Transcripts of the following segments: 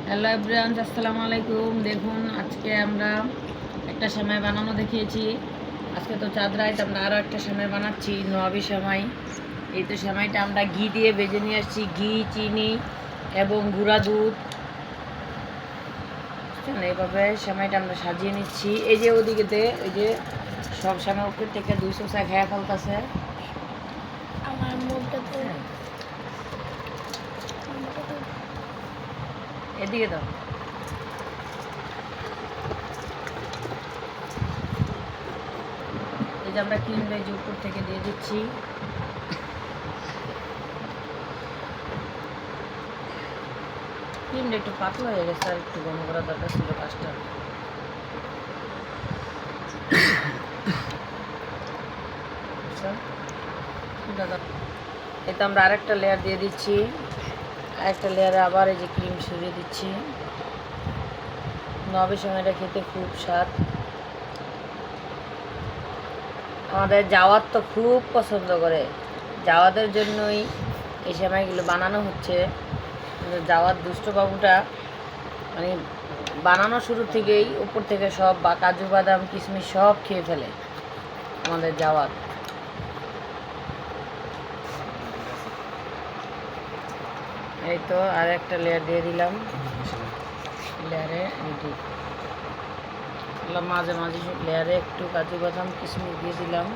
Hello everyone, আসসালামু আলাইকুম। দেখুন, আজকে আমরা একটা সেমাই বানানো দেখিয়েছি। আজকে তো চাঁদ রাত, আমরা আরও একটা সেমাই বানাচ্ছি, নোয়াবি সেমাই। এই তো সেমাইটা আমরা ঘি দিয়ে ভেজে নিয়ে আসছি, ঘি, চিনি এবং গুঁড়া দুধ। এইভাবে সেমাইটা আমরা সাজিয়ে নিচ্ছি। এই যে ওদিকেতে এই যে সব সেমাই উপর থেকে 200 চা খেয়া ফেলতেছে আমার মুখটা তো এদিকে দাও। এই যে আমরা ক্রিম ভেজ উপর থেকে দিয়ে দিচ্ছি। ক্রিমটা একটু পাতলা হয়ে গেছে, আর একটু ঘন করা দরকার ছিল কাজটা। এই তো আমরা আরেকটা লেয়ার দিয়ে দিচ্ছি। আরেকটা লেয়ারে আবার এই যে ক্রিম ছড়িয়ে দিচ্ছি। নবের সময়টা খেতে খুব স্বাদ। আমাদের জাওয়াত তো খুব পছন্দ করে, জাওয়াতের জন্যই এই সেমাইগুলো বানানো হচ্ছে। জাওয়াত দুষ্ট বাবুটা মানে বানানো শুরু থেকেই উপর থেকে সব বা কাজু বাদাম কিশমিশ সব খেয়ে ফেলে আমাদের জাওয়াত। এই তো আর একটা লেয়ার দিয়ে দিলাম। লেয়ারে মাঝে মাঝে লেয়ারে একটু কাজু বাদাম কিশমিশ দিয়ে দিলাম।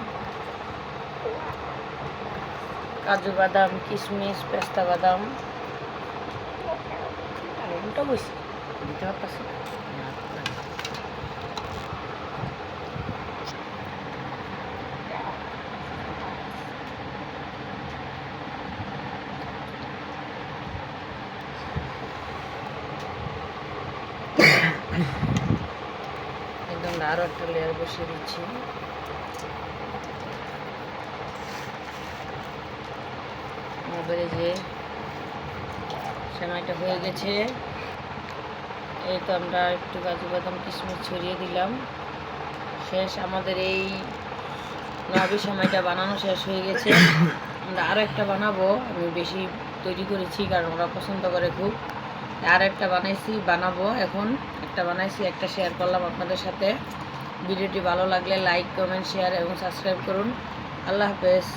কাজু বাদাম কিশমিশ পেস্তা বাদাম উল্টা বসি দিতে পারতেছি। একদম আরও একটা লেয়ার বসিয়ে দিচ্ছি। আমাদের এই যে সেমাইটা হয়ে গেছে। এই তো আমরা একটু কাজু বাদাম কিশমিশ ছড়িয়ে দিলাম। শেষ, আমাদের এই নবী সেমাইটা বানানো শেষ হয়ে গেছে। আমরা আরও একটা বানাবো, আমি বেশি তৈরি করেছি কারণ ওরা পছন্দ করে খুব। আর একটা বানাবো এখন। একটা বানাইছি, একটা শেয়ার করলাম আপনাদের সাথে। ভিডিওটি ভালো লাগলে লাইক কমেন্ট শেয়ার এবং সাবস্ক্রাইব করুন। আল্লাহ হাফেজ।